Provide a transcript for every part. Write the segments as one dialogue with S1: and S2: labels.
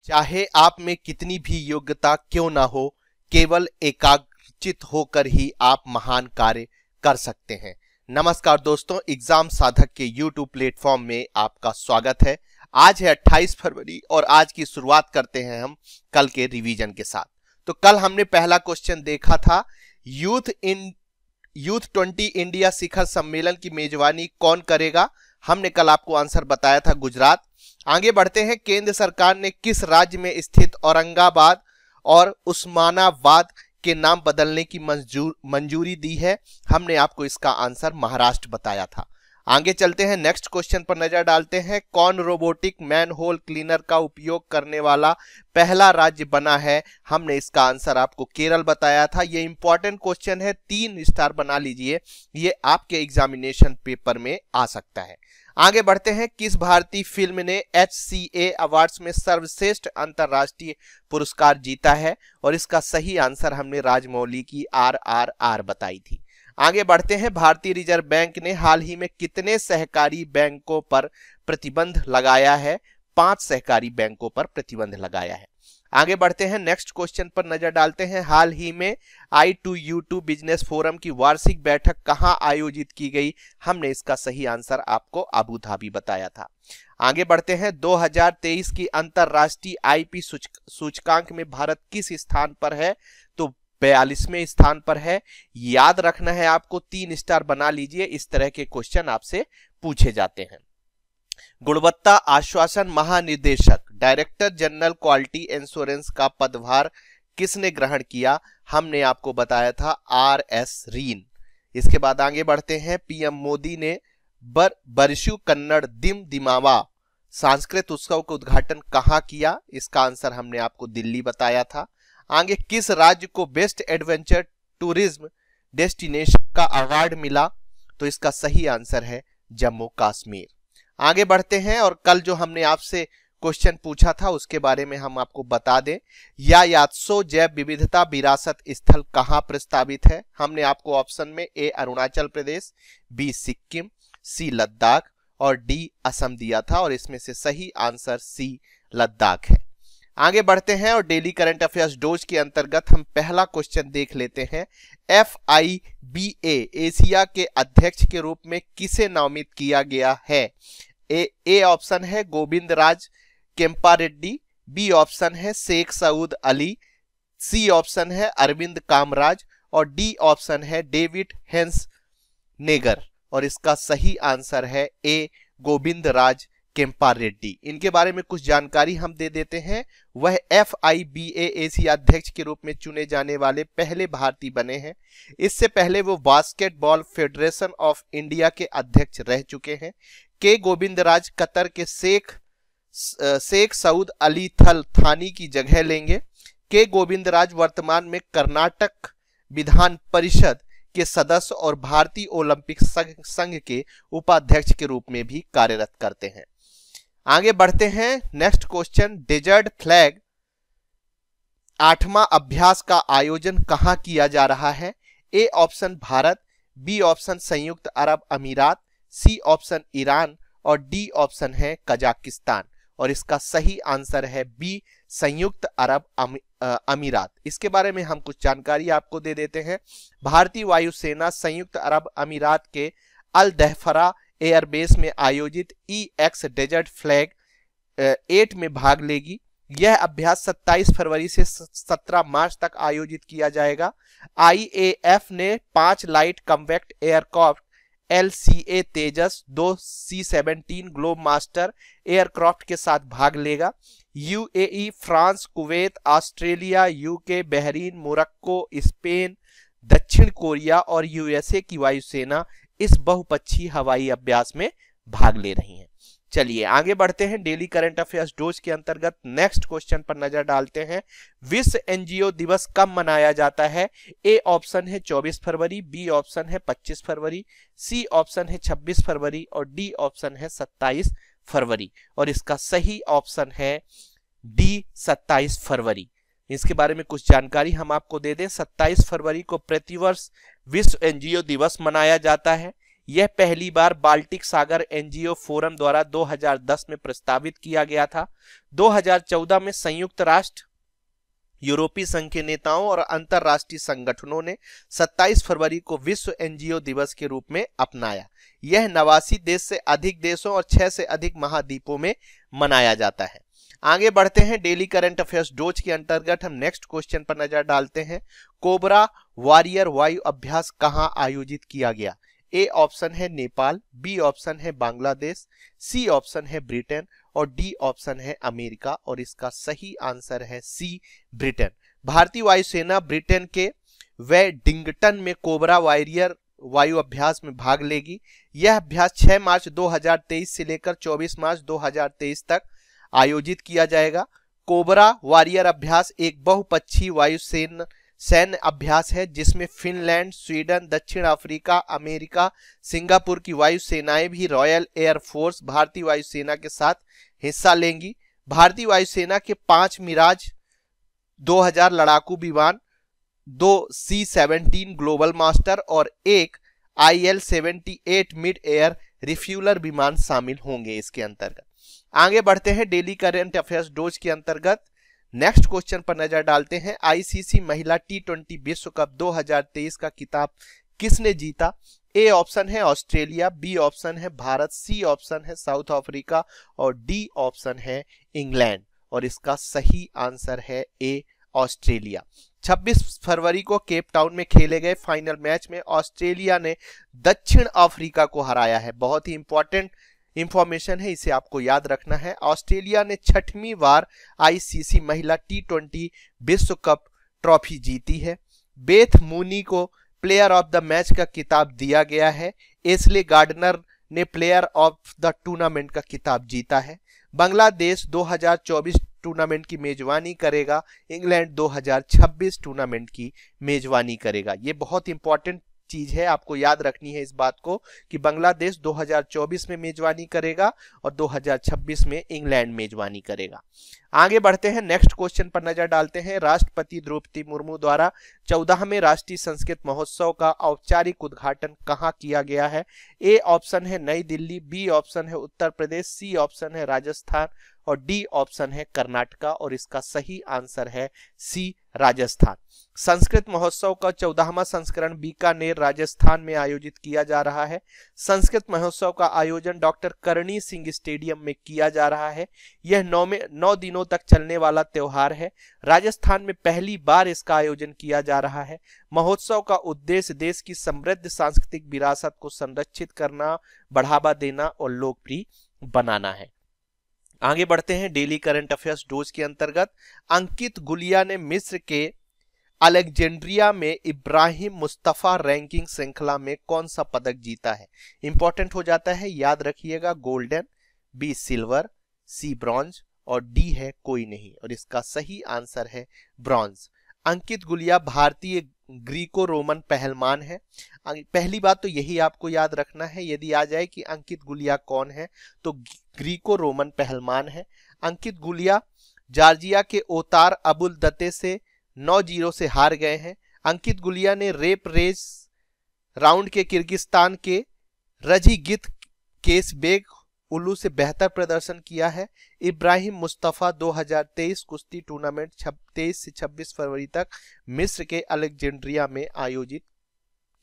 S1: चाहे आप में कितनी भी योग्यता क्यों ना हो, केवल एकाग्रचित होकर ही आप महान कार्य कर सकते हैं। नमस्कार दोस्तों, एग्जाम साधक के YouTube प्लेटफॉर्म में आपका स्वागत है। आज है 28 फरवरी और आज की शुरुआत करते हैं हम कल के रिवीजन के साथ। तो कल हमने पहला क्वेश्चन देखा था, यूथ 20 इंडिया शिखर सम्मेलन की मेजबानी कौन करेगा। हमने कल आपको आंसर बताया था, गुजरात। आगे बढ़ते हैं, केंद्र सरकार ने किस राज्य में स्थित औरंगाबाद और उस्मानाबाद के नाम बदलने की मंजूरी दी है। हमने आपको इसका आंसर महाराष्ट्र बताया था। आगे चलते हैं, नेक्स्ट क्वेश्चन पर नजर डालते हैं। कौन रोबोटिक मैनहोल क्लीनर का उपयोग करने वाला पहला राज्य बना है। हमने इसका आंसर आपको केरल बताया था। ये इंपॉर्टेंट क्वेश्चन है, 3 स्टार बना लीजिए, ये आपके एग्जामिनेशन पेपर में आ सकता है। आगे बढ़ते हैं, किस भारतीय फिल्म ने HCA अवार्ड्स में सर्वश्रेष्ठ अंतरराष्ट्रीय पुरस्कार जीता है। और इसका सही आंसर हमने राजमौली की RRR बताई थी। आगे बढ़ते हैं, भारतीय रिजर्व बैंक ने हाल ही में कितने सहकारी बैंकों पर प्रतिबंध लगाया है। 5 सहकारी बैंकों पर प्रतिबंध लगाया है। आगे बढ़ते हैं, नेक्स्ट क्वेश्चन पर नजर डालते हैं। हाल ही में I2U2 बिजनेस फोरम की वार्षिक बैठक कहां आयोजित की गई। हमने इसका सही आंसर आपको अबू धाबी बताया था। आगे बढ़ते हैं, 2023 की अंतरराष्ट्रीय IP सूचकांक में भारत किस स्थान पर है। तो 42वें स्थान पर है। याद रखना है आपको, 3 स्टार बना लीजिए, इस तरह के क्वेश्चन आपसे पूछे जाते हैं। गुणवत्ता आश्वासन महानिदेशक डायरेक्टर जनरल क्वालिटी इंश्योरेंस का पदभार किसने ग्रहण किया। हमने आपको बताया था RS रीन। इसके बाद आगे बढ़ते हैं, PM मोदी ने बरशु कन्नड़ दिम दिमावा सांस्कृतिक उत्सव का उद्घाटन कहां किया। इसका आंसर हमने आपको दिल्ली बताया था। आगे, किस राज्य को बेस्ट एडवेंचर टूरिज्म डेस्टिनेशन का अवार्ड मिला। तो इसका सही आंसर है जम्मू कश्मीर। आगे बढ़ते हैं, और कल जो हमने आपसे क्वेश्चन पूछा था उसके बारे में हम आपको बता दें। यात्सो जैव विविधता विरासत स्थल कहां प्रस्तावित है। हमने आपको ऑप्शन में A Arunachal Pradesh, B Sikkim, C Ladakh और D असम दिया था, और इसमें से सही आंसर C लद्दाख है। आगे बढ़ते हैं, और डेली करंट अफेयर्स डोज के अंतर्गत हम पहला क्वेश्चन देख लेते हैं। FIBA एशिया के अध्यक्ष के रूप में किसे नामित किया गया है। ए ऑप्शन है गोविंद राज केम्पारेड्डी, बी ऑप्शन है शेख सऊद अली, सी ऑप्शन है अरविंद कामराज और डी ऑप्शन है डेविड हेंस नेगर। और इसका सही आंसर है ए गोविंद राज केम्पारेड्डी। इनके बारे में कुछ जानकारी हम दे देते हैं। वह FIBA एशिया अध्यक्ष के रूप में चुने जाने वाले पहले भारतीय बने हैं। इससे पहले वो बास्केटबॉल फेडरेशन ऑफ इंडिया के अध्यक्ष रह चुके हैं। के गोविंदराज कतर के शेख सऊद अली थल थानी की जगह लेंगे। के गोविंदराज वर्तमान में कर्नाटक विधान परिषद के सदस्य और भारतीय ओलंपिक संघ के उपाध्यक्ष के रूप में भी कार्यरत करते हैं। आगे बढ़ते हैं, नेक्स्ट क्वेश्चन, डेजर्ट फ्लैग 8वां अभ्यास का आयोजन कहां किया जा रहा है। A option Bharat, B option संयुक्त अरब अमीरात, सी ऑप्शन ईरान और डी ऑप्शन है कजाकिस्तान। और इसका सही आंसर है बी संयुक्त अरब अमीरात। इसके बारे में हम कुछ जानकारी आपको दे देते हैं। भारतीय वायुसेना संयुक्त अरब अमीरात के अल दहफरा एयरबेस में आयोजित EX डेजर्ट फ्लैग 8 में भाग लेगी। यह अभ्यास 27 फरवरी से 17 मार्च तक आयोजित किया जाएगा। IAF ने 5 लाइट कॉम्पैक्ट एयरक्राफ्ट LCA तेजस, 2 C-17 ग्लोब मास्टर एयरक्राफ्ट के साथ भाग लेगा। UAE, France, Kuwait, Australia, UK, Bahrain, Morocco, Spain, दक्षिण कोरिया और USA की वायुसेना इस बहुपक्षीय हवाई अभ्यास में भाग ले रही हैं। चलिए आगे बढ़ते हैं, डेली करंट अफेयर्स डोज के अंतर्गत नेक्स्ट क्वेश्चन पर नजर डालते हैं। विश्व NGO दिवस कब मनाया जाता है। ए ऑप्शन है 24 फरवरी, बी ऑप्शन है 25 फरवरी, सी ऑप्शन है 26 फरवरी और डी ऑप्शन है 27 फरवरी। और इसका सही ऑप्शन है डी 27 फरवरी। इसके बारे में कुछ जानकारी हम आपको दे दें। 27 फरवरी को प्रतिवर्ष विश्व NGO दिवस मनाया जाता है। यह पहली बार बाल्टिक सागर एनजीओ फोरम द्वारा 2010 में प्रस्तावित किया गया था। 2014 में संयुक्त राष्ट्र, यूरोपीय संघ के नेताओं और अंतरराष्ट्रीय संगठनों ने 27 फरवरी को विश्व एनजीओ दिवस के रूप में अपनाया। यह 89 देश से अधिक देशों और 6 से अधिक महाद्वीपों में मनाया जाता है। आगे बढ़ते हैं, डेली करंट अफेयर्स डोज के अंतर्गत हम नेक्स्ट क्वेश्चन पर नजर डालते हैं। कोबरा वॉरियर वायु अभ्यास कहां आयोजित किया गया? ए ऑप्शन है नेपाल, बी ऑप्शन है बांग्लादेश, सी ऑप्शन है ब्रिटेन और डी ऑप्शन है अमेरिका और इसका सही आंसर है सी ब्रिटेन। भारतीय वायुसेना ब्रिटेन के वेडिंगटन में कोबरा वॉरियर वायु अभ्यास में भाग लेगी। यह अभ्यास 6 मार्च 2023 से लेकर 24 मार्च 2023 तक आयोजित किया जाएगा। कोबरा वॉरियर अभ्यास एक बहुपक्षीय वायुसेना सैन्य अभ्यास है जिसमें फिनलैंड, स्वीडन, दक्षिण अफ्रीका, अमेरिका, सिंगापुर की वायुसेनाएं भी रॉयल एयर फोर्स भारतीय वायुसेना के साथ हिस्सा लेंगी। भारतीय वायुसेना के 5 मिराज 2000 लड़ाकू विमान, 2 C-17 ग्लोबल मास्टर और एक IL-78 मिड एयर रिफ्यूलर विमान शामिल होंगे इसके अंतर्गत। आगे बढ़ते हैं, डेली करंट अफेयर्स डोज के अंतर्गत नेक्स्ट क्वेश्चन पर नजर डालते हैं। आईसीसी महिला T20 विश्व कप 2023 का खिताब किसने जीता? ए ऑप्शन है ऑस्ट्रेलिया, बी ऑप्शन है भारत, सी ऑप्शन है साउथ अफ्रीका और डी ऑप्शन है इंग्लैंड और इसका सही आंसर है ए ऑस्ट्रेलिया। 26 फरवरी को केप टाउन में खेले गए फाइनल मैच में ऑस्ट्रेलिया ने दक्षिण अफ्रीका को हराया है। बहुत ही इंपॉर्टेंट इंफॉर्मेशन है, इसे आपको याद रखना है। ऑस्ट्रेलिया ने 6वीं बार आईसीसी महिला T20 विश्व कप ट्रॉफी जीती है। बेथ मूनी को प्लेयर ऑफ द मैच का खिताब दिया गया है। एशले गार्डनर ने प्लेयर ऑफ द टूर्नामेंट का खिताब जीता है। बांग्लादेश 2024 टूर्नामेंट की मेजबानी करेगा, इंग्लैंड 2026 टूर्नामेंट की मेजबानी करेगा। ये बहुत इंपॉर्टेंट चीज है, आपको याद रखनी है इस बात को कि बांग्लादेश 2024 में मेजबानी करेगा और 2026 में इंग्लैंड मेजबानी करेगा। आगे बढ़ते हैं, नेक्स्ट क्वेश्चन पर नजर डालते हैं। राष्ट्रपति द्रौपदी मुर्मू द्वारा 14वें राष्ट्रीय संस्कृत महोत्सव का औपचारिक उद्घाटन कहां किया गया है? ए ऑप्शन है नई दिल्ली, बी ऑप्शन है उत्तर प्रदेश, सी ऑप्शन है राजस्थान और डी ऑप्शन है कर्नाटका और इसका सही आंसर है सी राजस्थान। संस्कृत महोत्सव का 14वां संस्करण बीकानेर राजस्थान में आयोजित किया जा रहा है। संस्कृत महोत्सव का आयोजन डॉक्टर करणी सिंह स्टेडियम में किया जा रहा है। यह 9 दिनों तक चलने वाला त्योहार है। राजस्थान में पहली बार इसका आयोजन किया जा रहा है। महोत्सव का उद्देश्य देश की समृद्ध सांस्कृतिक विरासत को संरक्षित करना, बढ़ावा देना और लोकप्रिय बनाना है। आगे बढ़ते हैं, डेली करंट अफेयर्स डोज के अंतर्गत अंकित गुलिया ने मिस्र के अलेक्जेंड्रिया में इब्राहिम मुस्तफा रैंकिंग श्रृंखला में कौन सा पदक जीता है? इंपॉर्टेंट हो जाता है, याद रखिएगा। गोल्डन, बी सिल्वर, सी ब्रॉन्ज और डी है कोई नहीं और इसका सही आंसर है ब्रॉन्ज। अंकित गुलिया भारतीय ग्रीको रोमन पहलवान है। पहली बात तो यही आपको याद रखना है, यदि आ जाए कि अंकित गुलिया कौन है तो ग्रीको रोमन पहलवान है। अंकित गुलिया जॉर्जिया के ओतार अबुल दते से 9-0 से हार गए हैं। अंकित गुलिया ने रेप रेस राउंड के किर्गिस्तान के रजीगित केसबेग उलू से बेहतर प्रदर्शन किया है। इब्राहिम मुस्तफा 2023 कुश्ती टूर्नामेंट 23 से 26 फरवरी तक मिस्र के अलेक्जेंड्रिया में आयोजित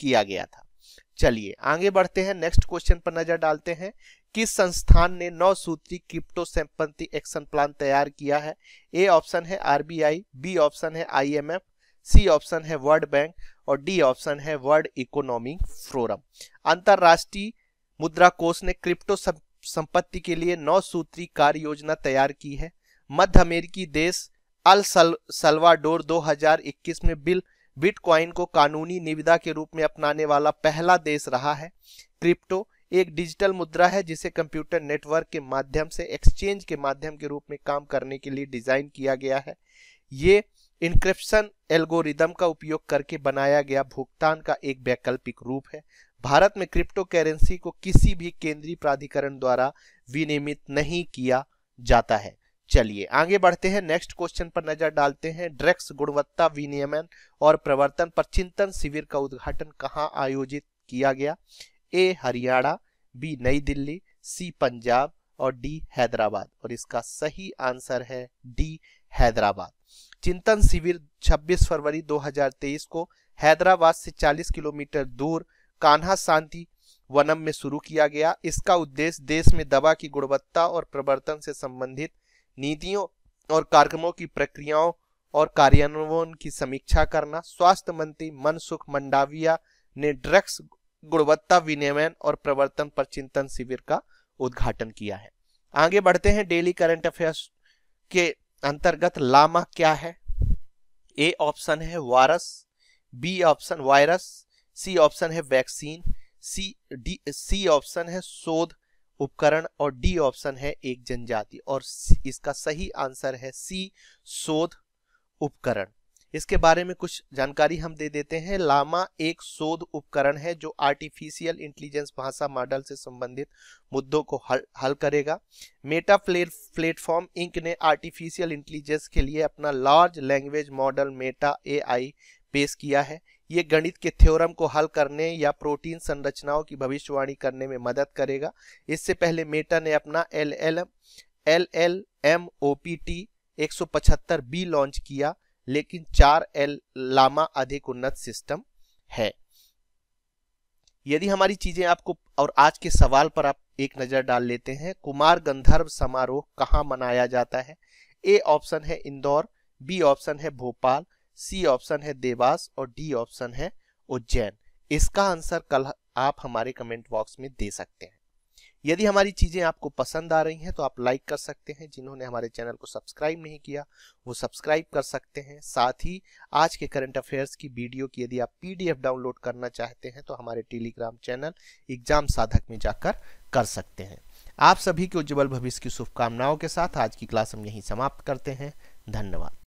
S1: किया गया था। चलिए आगे बढ़ते हैं, नेक्स्ट क्वेश्चन पर नजर डालते हैं। किस संस्थान ने 9 सूत्री क्रिप्टो संपत्ति एक्शन प्लान तैयार किया है? ए ऑप्शन है RBI, बी ऑप्शन है IMF, सी ऑप्शन है वर्ल्ड बैंक और डी ऑप्शन है वर्ल्ड इकोनॉमिक फोरम। अंतरराष्ट्रीय मुद्रा कोष ने क्रिप्टो संपत्ति के लिए 9 सूत्री कार्य योजना तैयार की है। मध्य अमेरिकी देश अल सल्वाडोर 2021 में बिटकॉइन को कानूनी निविदा के रूप में अपनाने वाला पहला देश रहा है। क्रिप्टो एक डिजिटल मुद्रा है जिसे कंप्यूटर नेटवर्क के माध्यम से एक्सचेंज के माध्यम के रूप में काम करने के लिए डिजाइन किया गया है। ये इनक्रिप्शन एल्गोरिदम का उपयोग करके बनाया गया भुगतान का एक वैकल्पिक रूप है। भारत में क्रिप्टो करेंसी को किसी भी केंद्रीय प्राधिकरण द्वारा विनियमित नहीं किया जाता है। चलिए आगे बढ़ते हैं, नेक्स्ट क्वेश्चन पर नजर डालते हैं। ड्रग्स गुणवत्ता विनियमन और प्रवर्तन पर चिंतन शिविर का उद्घाटन कहां आयोजित किया गया? ए हरियाणा, बी नई दिल्ली, सी पंजाब और डी हैदराबाद। और इसका सही आंसर है डी हैदराबाद। चिंतन शिविर 26 फरवरी 2023 को हैदराबाद से 40 किलोमीटर दूर कान्हा शांति वनम में शुरू किया गया। इसका उद्देश्य देश में दवा की गुणवत्ता और प्रवर्तन से संबंधित नीतियों और कार्यक्रमों की प्रक्रियाओं और कार्यान्वयन की समीक्षा करना। स्वास्थ्य मंत्री मनसुख मंडाविया ने ड्रग्स गुणवत्ता विनियमन और प्रवर्तन पर चिंतन शिविर का उद्घाटन किया है। आगे बढ़ते हैं। डेली करंट अफेयर्स के अंतर्गत लामा क्या है? ए ऑप्शन है virus, B option virus, C option है वैक्सीन, सी ऑप्शन है शोध उपकरण और डी ऑप्शन है एक जनजाति। और इसका सही आंसर है सी शोध उपकरण। इसके बारे में कुछ जानकारी हम दे देते हैं। लामा एक शोध उपकरण है जो आर्टिफिशियल इंटेलिजेंस भाषा मॉडल से संबंधित मुद्दों को हल करेगा। मेटा प्लेटफॉर्म इंक ने आर्टिफिशियल इंटेलिजेंस के लिए अपना large language model Meta AI पेश किया है। ये गणित के थ्योरम को हल करने या प्रोटीन संरचनाओं की भविष्यवाणी करने में मदद करेगा। इससे पहले मेटा ने अपना LLMOPT 175B लॉन्च किया, लेकिन 4L लामा अधिक उन्नत सिस्टम है। यदि हमारी चीजें आपको और आज के सवाल पर आप एक नजर डाल लेते हैं। कुमार गंधर्व समारोह कहाँ मनाया जाता है? ए ऑप्शन है इंदौर, बी ऑप्शन है भोपाल, सी ऑप्शन है देवास और डी ऑप्शन है उज्जैन। इसका आंसर कल आप हमारे कमेंट बॉक्स में दे सकते हैं। यदि हमारी चीजें आपको पसंद आ रही हैं तो आप लाइक कर सकते हैं। जिन्होंने हमारे चैनल को सब्सक्राइब नहीं किया वो सब्सक्राइब कर सकते हैं। साथ ही आज के करंट अफेयर्स की वीडियो की यदि आप PDF डाउनलोड करना चाहते हैं तो हमारे टेलीग्राम चैनल एग्जाम साधक में जाकर कर सकते हैं। आप सभी के उज्जवल भविष्य की शुभकामनाओं के साथ आज की क्लास हम यहीं समाप्त करते हैं। धन्यवाद।